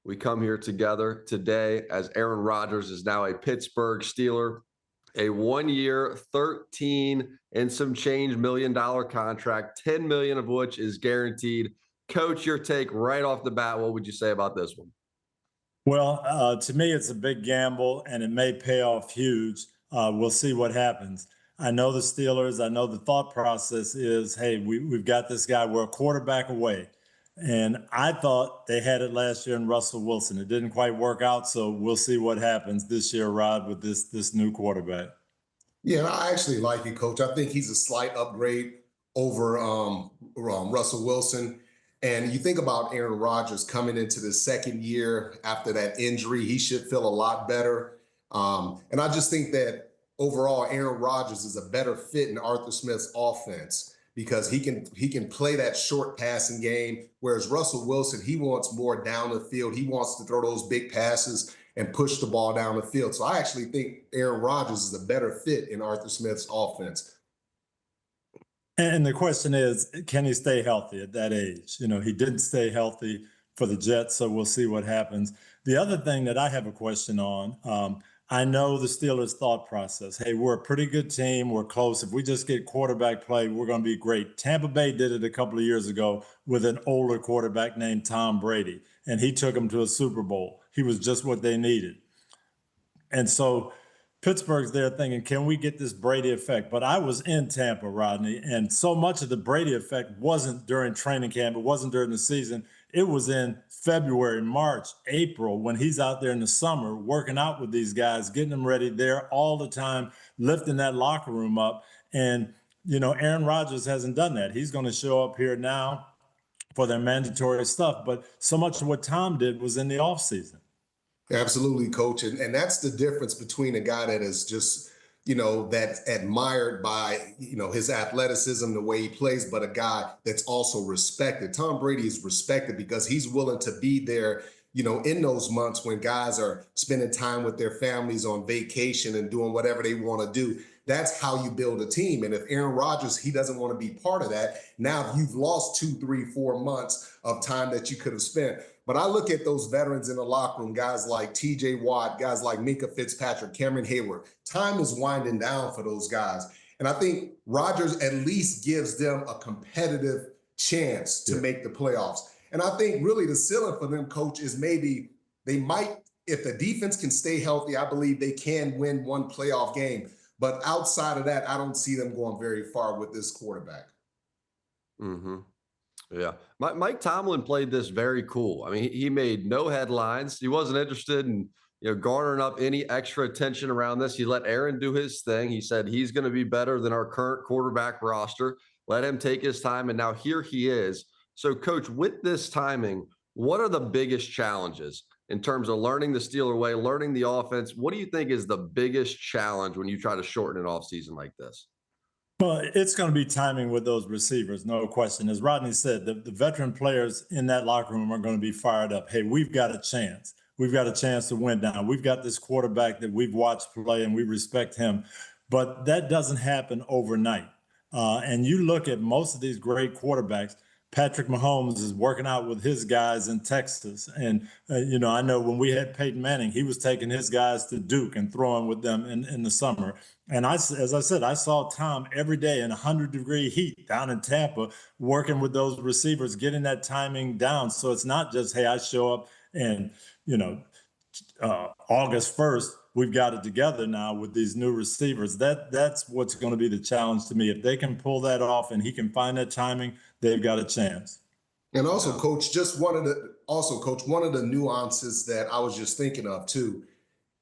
We come here together today as Aaron Rodgers is now a Pittsburgh Steeler, a 1 year, 13 and some change $1 million contract, 10 million of which is guaranteed. Coach, your take right off the bat. What would you say about this one? Well, to me, it's a big gamble and it may pay off huge. We'll see what happens. I know the Steelers, I know the thought process is, hey, we've got this guy, we're a quarterback away. And I thought they had it last year in Russell Wilson. It didn't quite work out, so we'll see what happens this year, Rod, with this new quarterback. Yeah, I actually like it, Coach. I think he's a slight upgrade over Russell Wilson. And you think about Aaron Rodgers coming into the second year after that injury, he should feel a lot better. And I just think that overall, Aaron Rodgers is a better fit in Arthur Smith's offense because he can play that short passing game, whereas Russell Wilson, he wants more down the field. He wants to throw those big passes and push the ball down the field. So I actually think Aaron Rodgers is a better fit in Arthur Smith's offense. And the question is, can he stay healthy at that age? You know, he didn't stay healthy for the Jets, so we'll see what happens. The other thing that I have a question on, I know the Steelers' thought process. Hey, we're a pretty good team. We're close. If we just get quarterback play, we're going to be great. Tampa Bay did it a couple of years ago with an older quarterback named Tom Brady, and he took them to a Super Bowl. He was just what they needed. And so Pittsburgh's there thinking, can we get this Brady effect? But I was in Tampa, Rodney, and so much of the Brady effect wasn't during training camp. It wasn't during the season. It was in February, March, April, when he's out there in the summer working out with these guys, getting them ready there all the time, lifting that locker room up. And, you know, Aaron Rodgers hasn't done that. He's going to show up here now for their mandatory stuff. But so much of what Tom did was in the offseason. Absolutely, Coach. And that's the difference between a guy that is just, that's admired by, his athleticism, the way he plays, but a guy that's also respected. Tom Brady is respected because he's willing to be there, in those months when guys are spending time with their families on vacation and doing whatever they want to do. That's how you build a team. And if Aaron Rodgers, he doesn't want to be part of that. Now, if you've lost 2, 3, 4 months of time that you could have spent. But I look at those veterans in the locker room, guys like TJ Watt, guys like Minka Fitzpatrick, Cameron Hayward. Time is winding down for those guys. And I think Rodgers at least gives them a competitive chance to make the playoffs. And I think really the ceiling for them, Coach, is maybe they might, if the defense can stay healthy, I believe they can win one playoff game. But outside of that, I don't see them going very far with this quarterback. Mm-hmm. Yeah. Mike Tomlin played this very cool. I mean, he made no headlines. He wasn't interested in, garnering up any extra attention around this. He let Aaron do his thing. He said he's going to be better than our current quarterback roster. Let him take his time. And now here he is. So, Coach, with this timing, what are the biggest challenges in terms of learning the Steeler way, learning the offense? What do you think is the biggest challenge when you try to shorten an offseason like this? Well, it's going to be timing with those receivers, no question. As Rodney said, the veteran players in that locker room are going to be fired up. Hey, we've got a chance. We've got a chance to win now. We've got this quarterback that we've watched play and we respect him. But that doesn't happen overnight. And you look at most of these great quarterbacks, Patrick Mahomes is working out with his guys in Texas. And, I know when we had Peyton Manning, he was taking his guys to Duke and throwing with them in the summer. And as I said, I saw Tom every day in 100-degree heat down in Tampa, working with those receivers, getting that timing down. So it's not just, hey, I show up and, August 1st, we've got it together now with these new receivers. That's what's going to be the challenge to me. If they can pull that off and he can find that timing, they've got a chance. And also, Coach, one of the nuances that I was just thinking of too,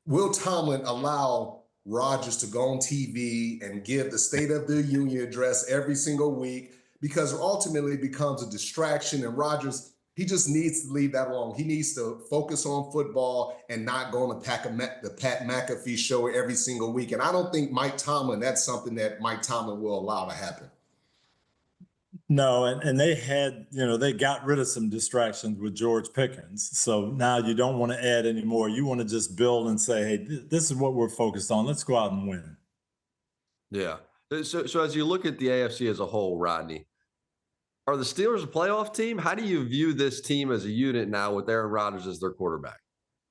will Tomlin allow Rodgers to go on TV and give the State of the Union address every single week? Because ultimately it becomes a distraction, and Rodgers, he just needs to leave that alone. He needs to focus on football and not go on the Pat McAfee show every single week. And I don't think Mike Tomlin, that's something that Mike Tomlin will allow to happen. No, and they had, they got rid of some distractions with George Pickens. So now you don't want to add any more. You want to just build and say, hey, this is what we're focused on. Let's go out and win. Yeah. So as you look at the AFC as a whole, Rodney, Are the Steelers a playoff team? How do you view this team as a unit now with Aaron Rodgers as their quarterback?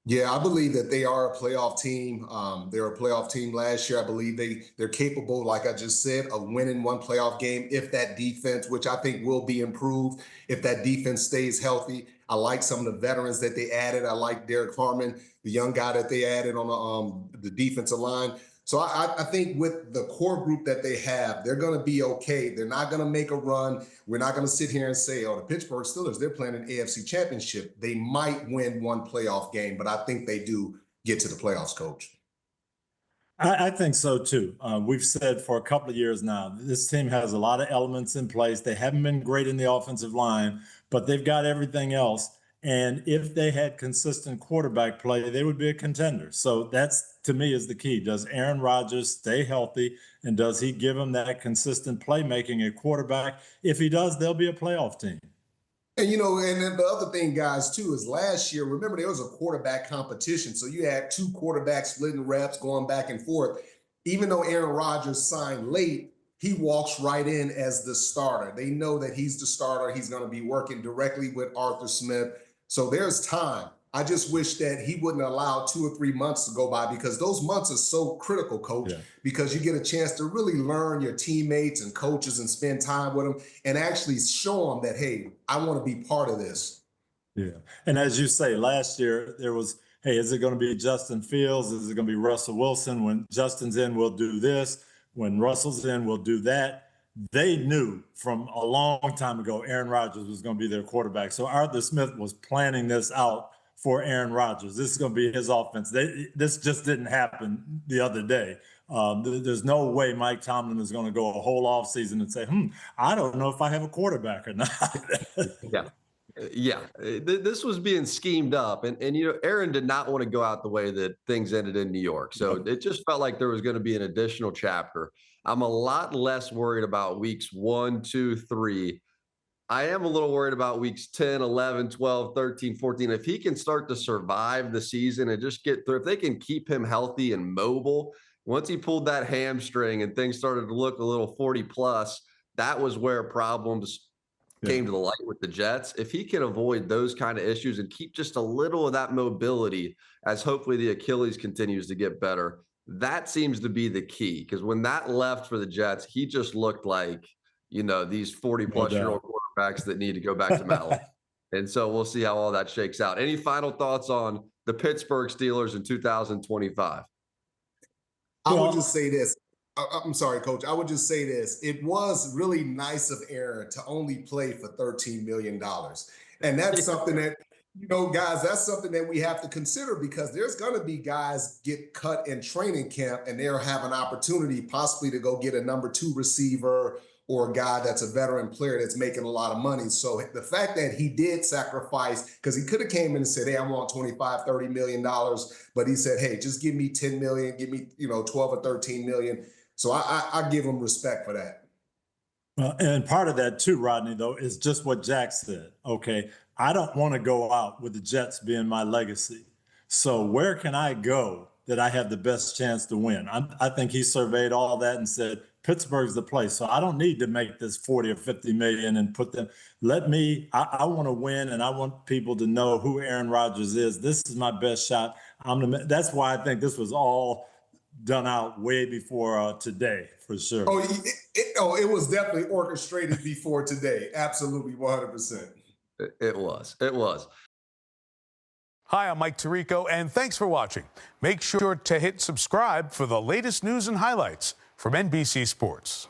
Yeah, I believe that they are a playoff team. They were a playoff team last year. I believe they're capable, like I just said, of winning one playoff game if that defense, which I think will be improved, if that defense stays healthy. I like some of the veterans that they added. I like Derek Harmon, the young guy that they added on the defensive line. So I think with the core group that they have, they're going to be okay. They're not going to make a run. We're not going to sit here and say, oh, the Pittsburgh Steelers, they're playing an AFC championship. They might win one playoff game, but I think they do get to the playoffs, Coach. I think so too. We've said for a couple of years now, this team has a lot of elements in place. They haven't been great in the offensive line, but they've got everything else. And if they had consistent quarterback play, they would be a contender. So that's, to me, is the key. Does Aaron Rodgers stay healthy, and does he give them that consistent playmaking at quarterback? If he does, they'll be a playoff team. And, and then the other thing, guys, too, is last year, remember, there was a quarterback competition. So you had two quarterbacks splitting reps, going back and forth. Even though Aaron Rodgers signed late, he walks right in as the starter. They know that he's the starter. He's going to be working directly with Arthur Smith. So there's time. I just wish that he wouldn't allow 2 or 3 months to go by, because those months are so critical, Coach, because you get a chance to really learn your teammates and coaches and spend time with them and actually show them that, hey, I want to be part of this. Yeah. And as you say, last year there was, hey, is it going to be Justin Fields? Is it going to be Russell Wilson? When Justin's in, we'll do this. When Russell's in, we'll do that. They knew from a long time ago Aaron Rodgers was going to be their quarterback. So Arthur Smith was planning this out for Aaron Rodgers. This is going to be his offense. This just didn't happen the other day. There's no way Mike Tomlin is going to go a whole offseason and say, I don't know if I have a quarterback or not. Yeah. This was being schemed up. And Aaron did not want to go out the way that things ended in New York. So it just felt like there was going to be an additional chapter. I'm a lot less worried about weeks 1, 2, 3. I am a little worried about weeks 10, 11, 12, 13, 14. If he can start to survive the season and just get through, if they can keep him healthy and mobile, once he pulled that hamstring and things started to look a little 40 plus, that was where problems came to the light with the Jets. If he can avoid those kind of issues and keep just a little of that mobility as hopefully the Achilles continues to get better, that seems to be the key. Because when that left for the Jets, he just looked like, these 40-plus-year-old quarterbacks that need to go back to MetLife. And so we'll see how all that shakes out. Any final thoughts on the Pittsburgh Steelers in 2025? I would just say this. I'm sorry, Coach. I would just say this. It was really nice of Aaron to only play for $13 million. And that's something that, guys, that's something that we have to consider, because there's going to be guys get cut in training camp and they'll have an opportunity possibly to go get a number 2 receiver or a guy that's a veteran player that's making a lot of money. So the fact that he did sacrifice, because he could have came in and said, hey, I want $25, $30 million. But he said, hey, just give me 10 million, give me, 12 or 13 million. So I give him respect for that. Well, and part of that too, Rodney, though, is just what Jack said. Okay, I don't want to go out with the Jets being my legacy. So where can I go that I have the best chance to win? I think he surveyed all that and said, Pittsburgh's the place. So I don't need to make this 40 or 50 million and put them. I want to win, and I want people to know who Aaron Rodgers is. This is my best shot. That's why I think this was all done out way before today, for sure. It was definitely orchestrated before today. Absolutely, 100%. It was. Hi, I'm Mike Tirico, and thanks for watching. Make sure to hit subscribe for the latest news and highlights from NBC Sports.